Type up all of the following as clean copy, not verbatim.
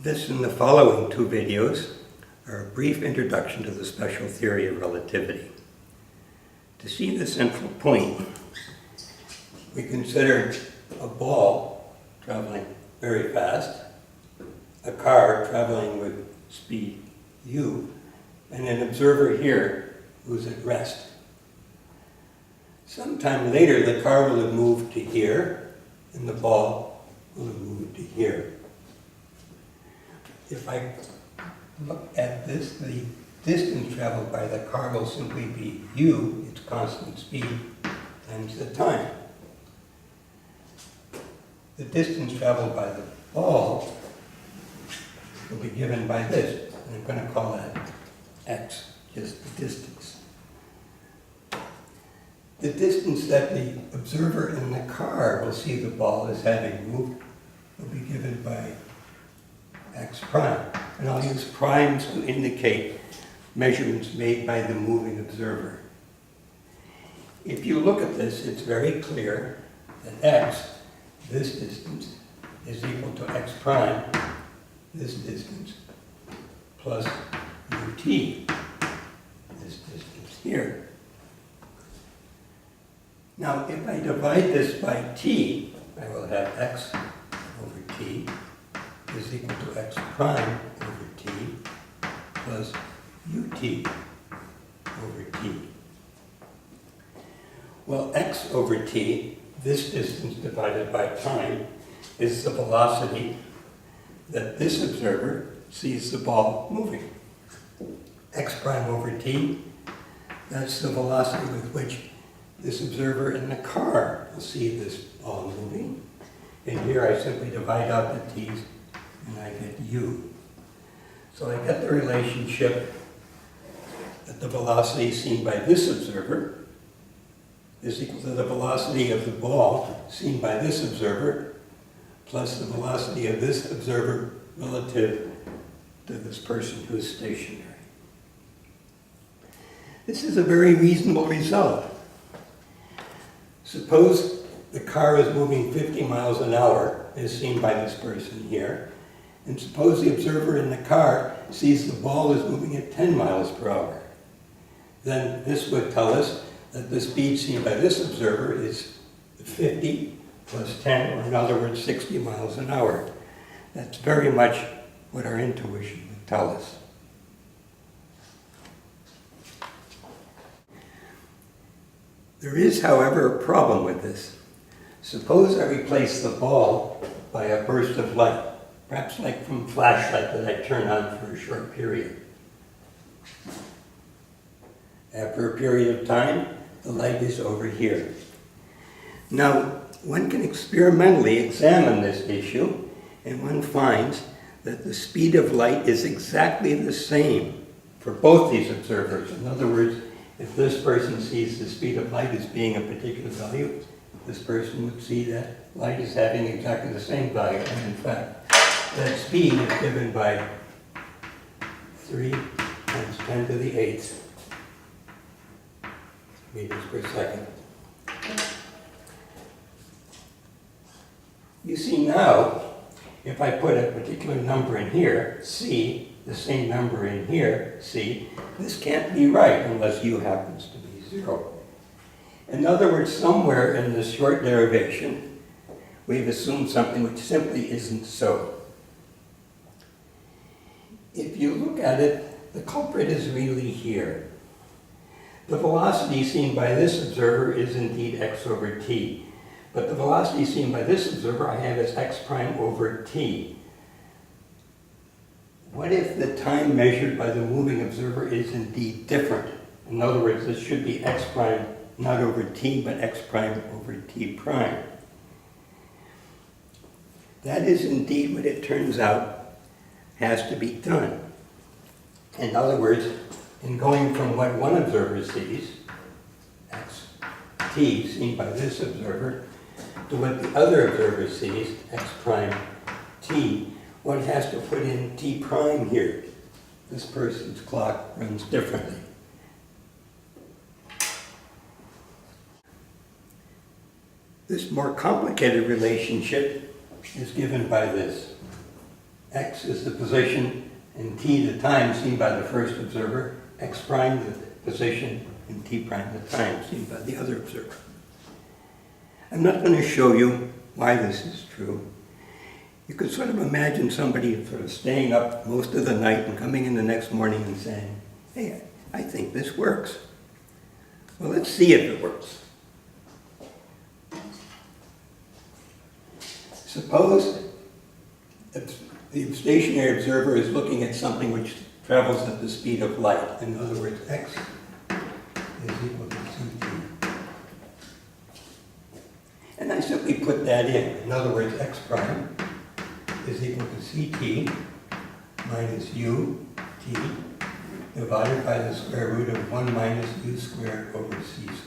This and the following two videos are a brief introduction to the special theory of relativity. To see the central point, we consider a ball traveling very fast, a car traveling with speed u, and an observer here who's at rest. Sometime later, the car will have moved to here, and the ball will have moved to here. If I look at this, the distance traveled by the car will simply be u, its constant speed, times the time. The distance traveled by the ball will be given by this, and I'm going to call that x, just the distance. The distance that the observer in the car will see the ball as having moved will be given by x prime. And I'll use primes to indicate measurements made by the moving observer. If you look at this, it's very clear that x, this distance, is equal to x prime, this distance, plus ut, this distance here. Now, if I divide this by t, I will have x over t is equal to x prime over t plus ut over t. Well, x over t, this distance divided by time, is the velocity that this observer sees the ball moving. X prime over t, that's the velocity with which this observer in the car will see this ball moving. And here I simply divide out the t's and I get u. So I get the relationship that the velocity seen by this observer is equal to the velocity of the ball seen by this observer plus the velocity of this observer relative to this person who is stationary. This is a very reasonable result. Suppose the car is moving 50 miles an hour as seen by this person here, and suppose the observer in the car sees the ball is moving at 10 miles per hour. Then this would tell us that the speed seen by this observer is 50 plus 10, or in other words, 60 miles an hour. That's very much what our intuition would tell us. There is, however, a problem with this. Suppose I replace the ball by a burst of light, perhaps like from a flashlight that I turn on for a short period. After a period of time, the light is over here. Now, one can experimentally examine this issue, and one finds that the speed of light is exactly the same for both these observers. In other words, if this person sees the speed of light as being a particular value, this person would see that light is having exactly the same value. And in fact, that speed is given by 3 times 10 to the 8th meters per second. You see now, if I put a particular number in here, c, the same number in here, c, this can't be right unless u happens to be 0. In other words, somewhere in this short derivation, we've assumed something which simply isn't so. If you look at it, the culprit is really here. The velocity seen by this observer is indeed x over t, but the velocity seen by this observer I have as x prime over t. What if the time measured by the moving observer is indeed different? In other words, this should be x prime not over t, but x prime over t prime. That is indeed what it turns out has to be done. In other words, in going from what one observer sees, x t seen by this observer, to what the other observer sees, x prime t, one has to put in t prime here. This person's clock runs differently. This more complicated relationship is given by this. X is the position and t the time seen by the first observer, x prime the position and t prime the time seen by the other observer. I'm not going to show you why this is true. You could sort of imagine somebody sort of staying up most of the night and coming in the next morning and saying, hey, I think this works. Well, let's see if it works. Suppose that the stationary observer is looking at something which travels at the speed of light. In other words, x is equal to ct. And I simply put that in. In other words, x prime is equal to ct minus u t divided by the square root of 1 minus u squared over c squared.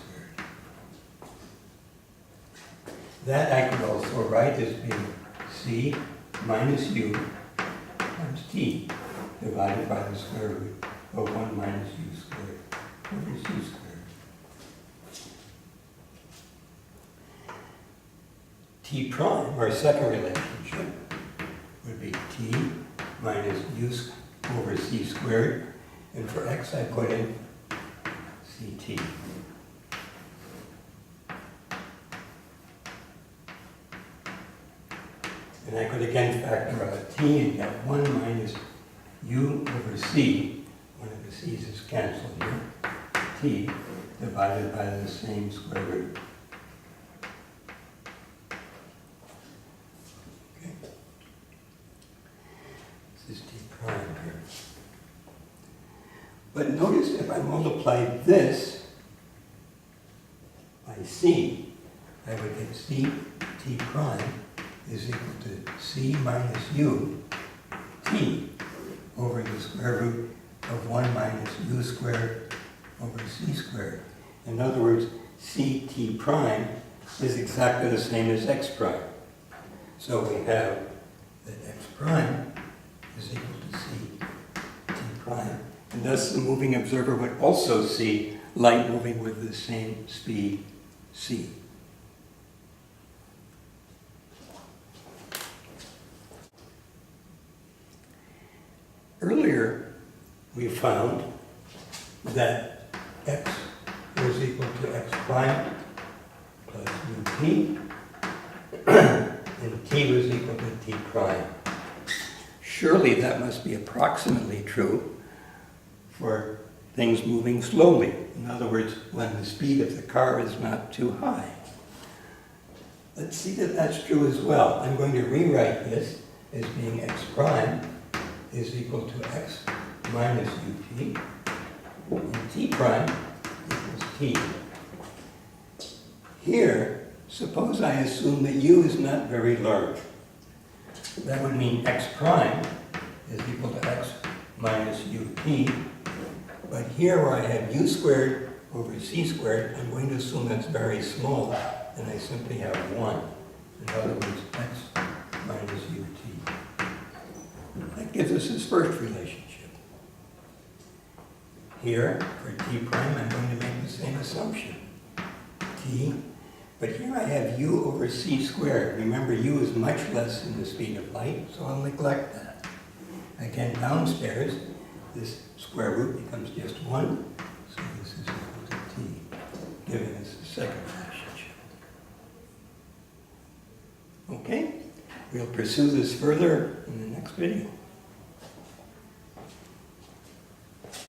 That I could also write as being c minus u times t divided by the square root of 1 minus u squared over c squared. T prime, our second relationship, would be t minus u over c squared, and for x I put in ct. And I could again factor out t and get 1 minus u over c, one of the c's is cancelled here, t divided by the same square root. Okay. This is t prime here. But notice if I multiply this by c, I would get c t prime is equal to c minus u t over the square root of 1 minus u squared over c squared. In other words, c t prime is exactly the same as x prime. So we have that x prime is equal to c t prime. And thus the moving observer would also see light moving with the same speed c. Earlier, we found that x was equal to x prime plus ut, and t was equal to t prime. Surely that must be approximately true for things moving slowly. In other words, when the speed of the car is not too high. Let's see that that's true as well. I'm going to rewrite this as being x prime is equal to x minus ut, and t prime equals t. Here, suppose I assume that u is not very large. That would mean x prime is equal to x minus ut, but here where I have u squared over c squared, I'm going to assume that's very small, and I simply have 1. In other words, x minus ut. That gives us this first relationship. Here, for t prime, I'm going to make the same assumption. T, but here I have u over c squared. Remember, u is much less than the speed of light, so I'll neglect that. Again, downstairs, this square root becomes just 1, so this is equal to t, giving us the second relationship. Okay? We'll pursue this further in the next video.